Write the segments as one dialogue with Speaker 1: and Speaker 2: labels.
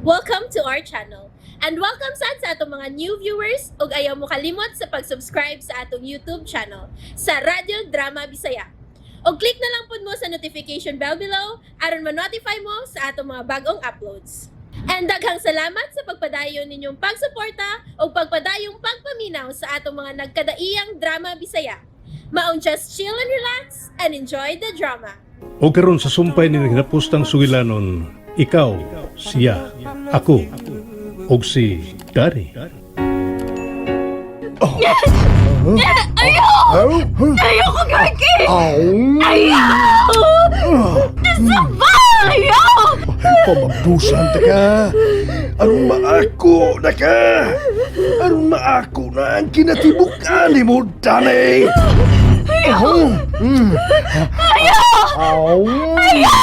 Speaker 1: Welcome to our channel. And welcome sa atong mga new viewers ug ayaw mo kalimot sa pag-subscribe sa atong YouTube channel sa Radio Drama Bisaya. O click na lang pud mo sa notification bell below aron ma-notify mo sa atong mga bagong uploads. And daghang salamat sa pagpadayon ninyong pagsuporta o pagpadayong pagpaminaw sa atong mga nagkadaiyang drama Bisaya. Maong just chill and relax and enjoy the drama.
Speaker 2: O karon sa sumpay ni hinapustang sugilanon, ikaw, siya, ako, og si Dine.
Speaker 3: Ayaw! Ayaw ko gagi! Ayaw! Saba! Ayaw!
Speaker 4: Pamagdusan ta ka! Aron maako na ka! Aron maako na ang kinatibukan ni mo, Dane!
Speaker 3: Ayaw!
Speaker 4: Ayaw!
Speaker 3: Ayaw!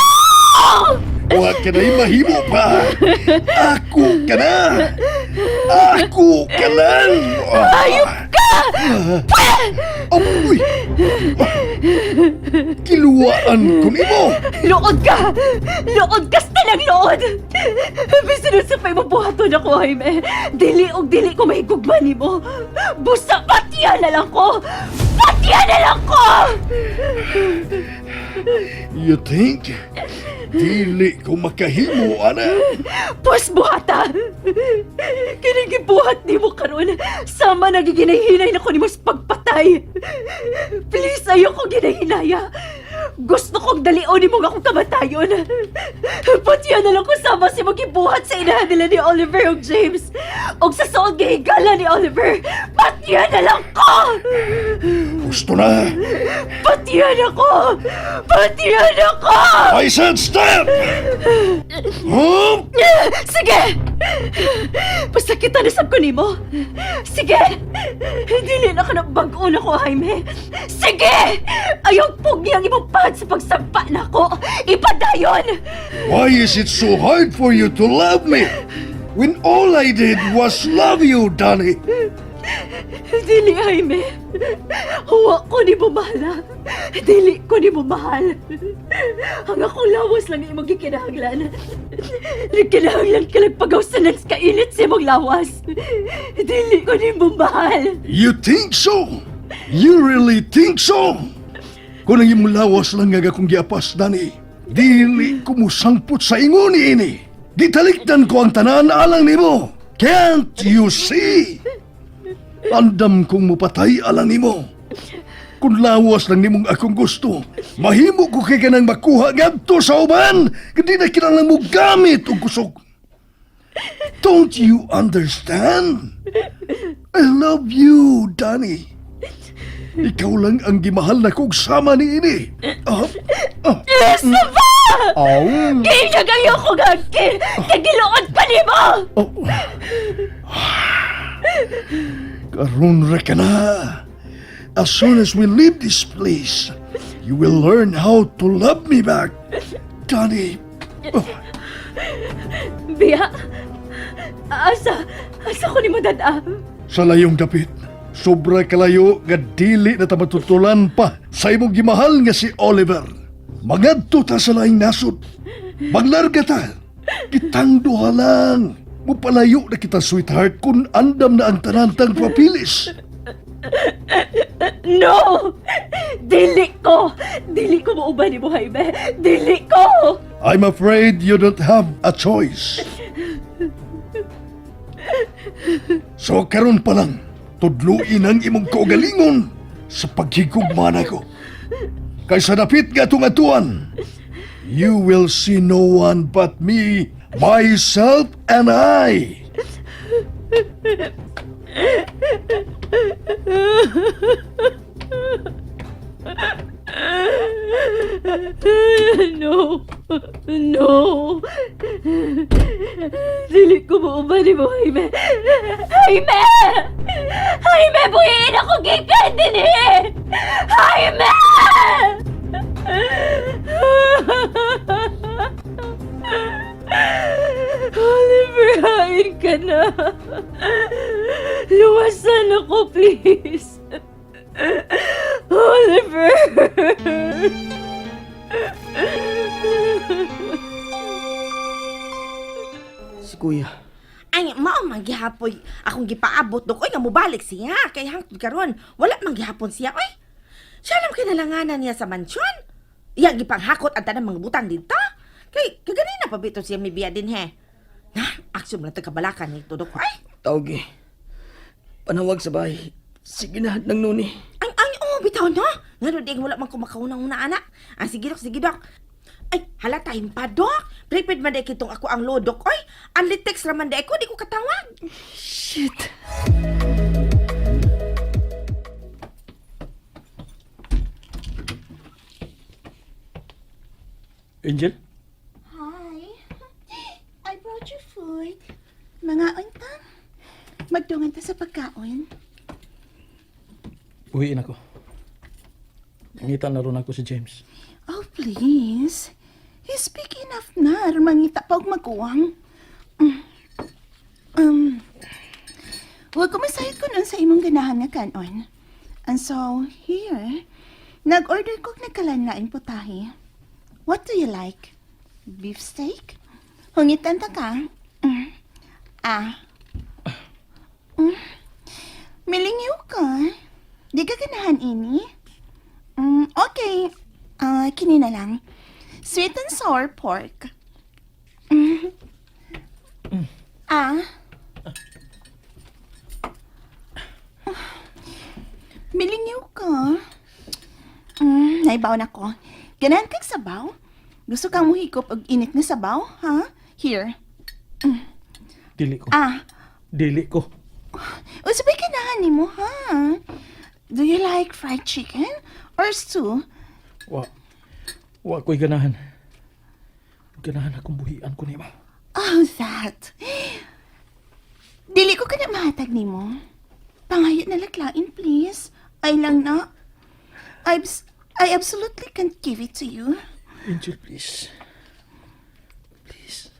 Speaker 4: Huwag ka na'y mahimo pa! Ako ka na! Ako ka lang!
Speaker 3: Ayok ka!
Speaker 4: Amoy! Kiluwaan ko nimo!
Speaker 3: Luod ka! Luod ka sa ng luod! Bisunod sa pa'y mabuhaton ako, Jaime. Dili og dili ko mahigugman mo. Busa patiya na lang ko! Patiya na lang ko!
Speaker 4: You think? Dili ko makahimo, ana!
Speaker 3: Pus buhata! Kinigibuhat ni mo karon. Sama nagiginahinay na ko ni mo sa pagpatay. Please, ayoko ginahinaya. Gusto kong dalion ni mo akong kamatayon. Patiyan na lang ko sama si magibuhat sa inahan nila ni Oliver o James. O sa sood gahigala ni Oliver. Patiyan na lang ko!
Speaker 4: Gusto na!
Speaker 3: Patiyan ako! Patiyan ako!
Speaker 4: I said stop! Huh?
Speaker 3: Sige! Pasakitan na sab ko nimo. Sige! Dili na ka na bag-o na ko, Jaime. Sige! Ayaw pugi ang imong pahad sa pagsampa na ko. Ipadayon!
Speaker 4: Why is it so hard for you to love me? When all I did was love you, Danny.
Speaker 3: Dili, Jaime. Huwa ko ni mo mahala. Dili ko ni mo mahal. Ang akong lawas lang imong gikinahanglan. Kinahanglan ka lang pagawsanan sa kainit sa imong lawas. Dili ko ni mo mahal.
Speaker 4: You think so? You really think so? Kung ang imong lawas lang nga akong giapas, Danny, dili ko musangpot sa ingon ini. Gitalikdan ko ang tanan alang nimo. Can't you see? Andam kong mupatay alang nimo. Kung lawas lang nimong akong gusto, mahimo ko kay kanang makuha ngadto sa uban, kundi na kinahanglan mo gamit og kusog. Don't you understand? I love you, Danny. Ikaw lang ang gimahal na kong sama ni ini.
Speaker 3: Saba!
Speaker 4: Oh.
Speaker 3: Kainyag ayoko gagi! Kagiloon pa ni mo!
Speaker 4: Karon ra ka na. As soon as we leave this place, you will learn how to love me back, Danny.
Speaker 3: Biya, asa ko ni mo dada?
Speaker 4: Sa layong dapit, sobra kalayo nga dili na ta matutulan pa sa imong gimahal nga si Oliver. Magadto ta sa laing nasod. Maglarga ta. Kitang duha lang. Mupalayo na kita, sweetheart, kung andam na ang tanantang papilis.
Speaker 3: No! Dili ko mauban ni mo, Jaime. Dili ko!
Speaker 4: I'm afraid you don't have a choice. So karon pa lang, tudluin ang imong kaugalingon sa paghigugmana ko. Kaysa dapit nga atuan, you will see no one but me, myself, and I.
Speaker 3: No! No! Dili ko mauban ni mo, Jaime. Jaime! Jaime, buhiin ako gikan din eh! Jaime! Oliver, hain ka na. Luwasan ako, please. Oliver!
Speaker 5: Si Kuya.
Speaker 6: Ay, mao man gihapoy akong gipaabot dok oy nga mobalik siya kay hangtod karon wala man gihapon siya oy. Siya lang kinalanganan niya sa mansyon. Iya gipanghakot ang tanang mga butang dito. Kay kaganina pa bito siya mibiya din he. Na, aksyon lang tagkabalakan ni tudok ay.
Speaker 5: Tawag panawag sa bahay. Sige na, nang nuni.
Speaker 6: Ay, oh, bitaw no. Nga ding wala man kumakaunang una anak. Ah, sige dok. Ay, halata yung pa, dok. Prepared man dahil kitong ako ang lodok. Oy, ang litex raman dahil ko, di ko katawag.
Speaker 5: Shit. Angel?
Speaker 7: Hi. I brought you food. Mga unta. Magdungan ta sa pagkaon.
Speaker 5: Uwiin ako. Nangitan na ron ako si James.
Speaker 7: Oh, please. He's big enough na. Mangita pa og maguwang. Huwag ko masahit ko nun sa imong ganahan nga kanon. And so, here, nag-order ko nagkalanlaing putahe. What do you like? Beef steak? Hungitan ta ka? Milingiw ka? Di ka ganahan ini? Okay. Kini na lang. Sweet and sour pork. Milingiw ka? Naibaw na ko. Ganahan kang sabaw? Gusto kang muhikop og init na sabaw, ha? Here.
Speaker 5: Dili ko. Dili ko.
Speaker 7: O sabay ganahan ni mo, ha? Do you like fried chicken or stew?
Speaker 5: Wa ko'y ganahan. Ganahan akong buhian ko ni mo.
Speaker 7: Oh, that. Dili ko ka na mahatag ni mo. Pangayo na laklain, please. Ay lang na. I absolutely can't give it to you.
Speaker 5: Angel, please. Please.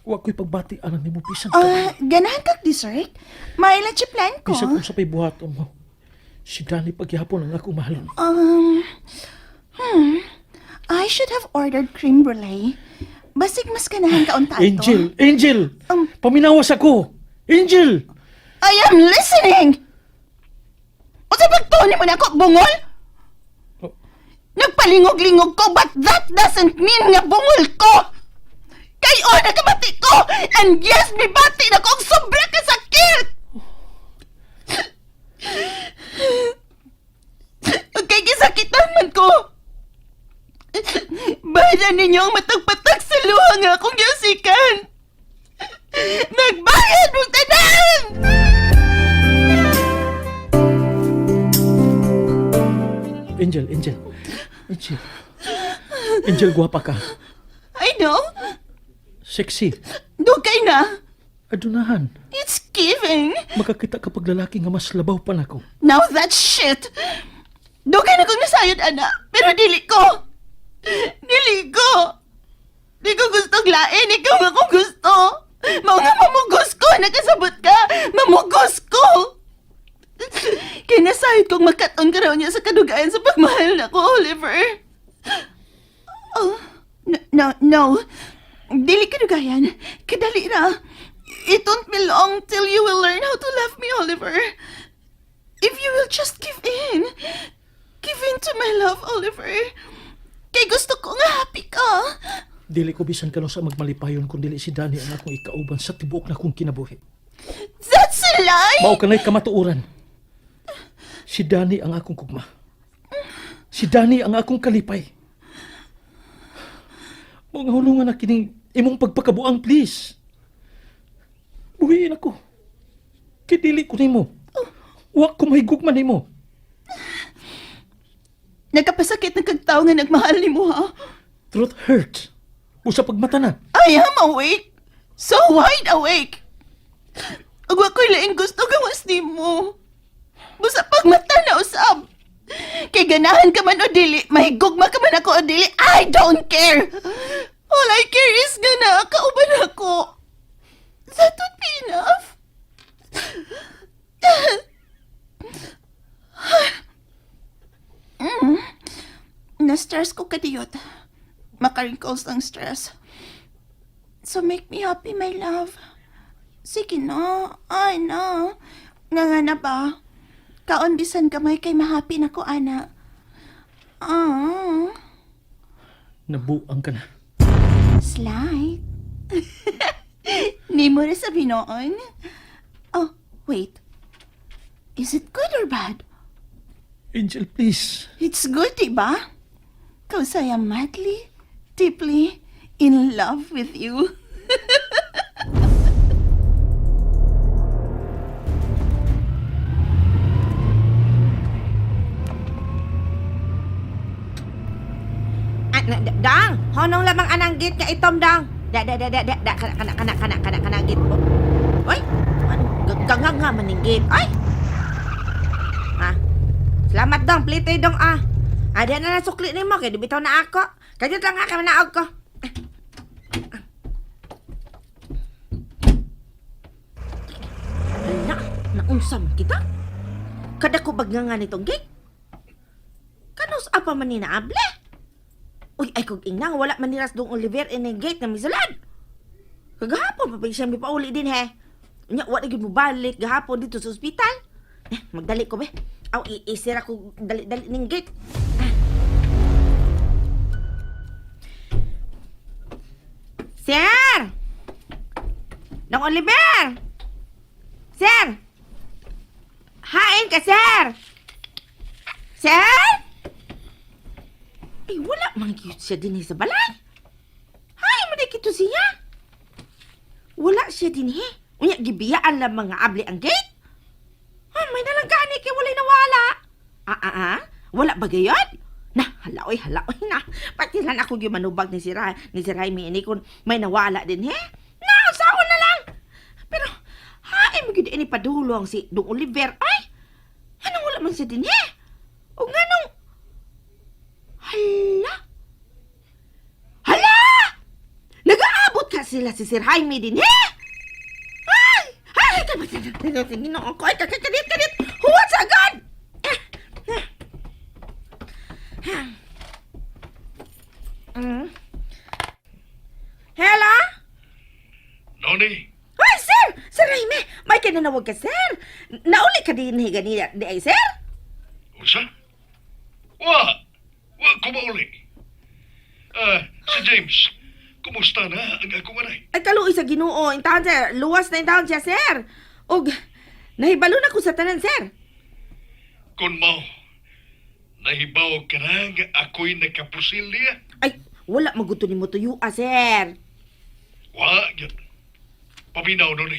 Speaker 5: Wa ko'y pagbati anan ni mo. Bisan ka.
Speaker 7: Ganahan kag dessert? May lunch plan ko.
Speaker 5: Bisan kung sa pa'y buhaton mo. Si Danny pagyapon ang akong mahalon.
Speaker 7: I should have ordered creme brulee. Basig mas ganahan ka unta to.
Speaker 5: Angel! Paminawas ako! Angel!
Speaker 7: I am listening! O sa pagtuon mo na ako, bungol? Nagpalingog-lingog ko, but that doesn't mean nga bungol ko! Kayo na kabati ko! And yes, may bati na kong sobra kasakit! Okay, kisakitan man ko! Bayaran ninyo ang matagpatag sa luha nga akong yasikan! Nagbayad mong tanan!
Speaker 5: Angel, guwapa ka.
Speaker 7: I know.
Speaker 5: Sexy.
Speaker 7: Dugay na.
Speaker 5: Adunahan.
Speaker 7: It's giving.
Speaker 5: Makakita kapag lalaki nga mas labaw pa nako.
Speaker 7: Now that's shit. Dugay na kong nasayod, ana. Pero dili ko. Di ko gustong lain. Ikaw nga kong gusto. Mao nga mamugos ko. Nakasabot ka. Mamugos ko. Kinasahid kong makaton ka raw niya sa kadugayan sa pagmahal na ko, Oliver. Oh, no. Dili kadugayan. Kadali na. It don't be long till you will learn how to love me, Oliver. If you will just give in. Give in to my love, Oliver. Kay gusto ko nga happy ka.
Speaker 5: Dili ko bisan ka sa magmalipayon kung dili si Danny ang akong ikauban sa tibuok na kong kinabuhi.
Speaker 7: That's a lie!
Speaker 5: Mao ka na'y kamatuoran. Si Danny ang akong kugma. Si Danny ang akong kalipay. Mga hulungan na kining imong pagpakabuang, please. Buhiin ako. Kidili ko nimo. Wa ko mahigugman nimo.
Speaker 7: Nagkapasakit ng kagtao nga nagmahal ni mo, ha?
Speaker 5: Truth hurts. Usa pagmata na.
Speaker 7: I am awake. So wide awake. Ug wa ko'y laing gusto gawas ni mo. Busa pagmata na usab. Kay ganahan ka man o dili, mahigugma ka man ako o dili, I don't care. All I care is nga kauban ako. That would be enough. Na-stress ko kadiyot. Maka-wrinkles ang stress. So make me happy, my love. Sige na. Ay na. Nga na ba? Kaon bisan gamay kay mahappy na ko, ana.
Speaker 5: Nabuang ka na.
Speaker 7: Slight. Ni mo na sabi noon. Oh, wait. Is it good or bad?
Speaker 5: Angel, please.
Speaker 7: It's good, diba? Cause I am madly, deeply in love with you.
Speaker 6: Dang, honong lamang anang gate nga itom dang. Kana gate po. Oy, ganggang nga maning gate. Ay. Salamat dong, plite dong Ada na nasukli ni mo kay bitaw na ako. Kadyo lang nga manaog ko. Naunsam kita? Kada ko bagngangan itong gate. Kanos apa man ni naable? Uy, ay kog inang, wala man niras dong Oliver in gate na misalad. Kagahapon, papay siya may pauli din he. Nya, wala gyud mo balik gahapon dito sa ospital. Magdali ko be. Aw, isira ko dali ning gate. Sir! Dong Oliver! Sir! Hain ka, sir! Sir! Ay, wala mang cute siya din sa balay. Hay, madikito siya. Wala siya din Unya, gibiyaan lang mga abli ang gate. May nalangani kay walay nawala. Wala ba gayon? Halaoy na. Pati lang ako yung manubag ni Sir Jaime ini kung may nawala din Asawa na lang. Pero, magiging ini padulong si Dong Oliver. Ay, anong wala man siya din O nga nung, Hala! Nag-aabot ka sila si Sir Jaime din Ay, ginoo ko. Ay, kadit. Huwag sa agad! Hello?
Speaker 4: Noni,
Speaker 6: Ay, sir! Sir Jaime! May kinanawag ka, sir! Nauli ka din ganila di ay, sir?
Speaker 4: unsa? Wa ko mauli. Si James, kumusta na ang akong anay?
Speaker 6: Ay, kaluoy sa ginoo. Intahan, sir. Luwas na intahan siya, sir. Og, nahibalo na ko sa tanan, sir.
Speaker 4: Kun mao, nahibaw ka na nga ako'y nakapusil niya?
Speaker 6: Ay, wala maguto ni mo tuyo, sir.
Speaker 4: Wa, yun. Paminaw nun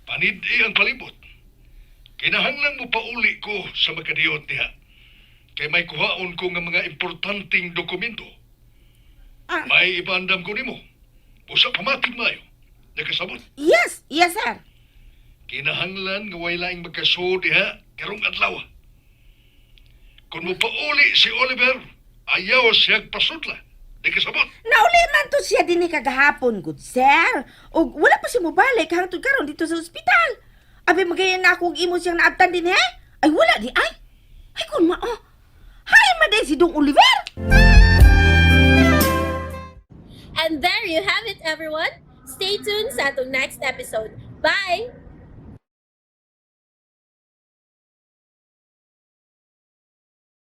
Speaker 4: Panid ang palibot. Kinahanglan mo pauli ko sa makadiyot niya. Kay may kuhaon ko nga mga importanteng dokumento. May ipaandam ko nimo. Busa pamatig mayo. Nakasabot.
Speaker 6: Yes, sir.
Speaker 4: Kinahanglan nga way laing magkasud diha karong adlaw. Kung mo pauli si Oliver, ayaw siyang pasudla. Nakasabot.
Speaker 6: Nauli man to siya din kagahapon, good sir. Og wala pa siya mobalik hangtod karon dito sa ospital. Abi magayon na akong imo siyang naabtan din Ay wala di ay. Ay kun mao. Hay maday si Dong Oliver.
Speaker 1: And there you have it, everyone. Stay tuned sa atong next episode. Bye!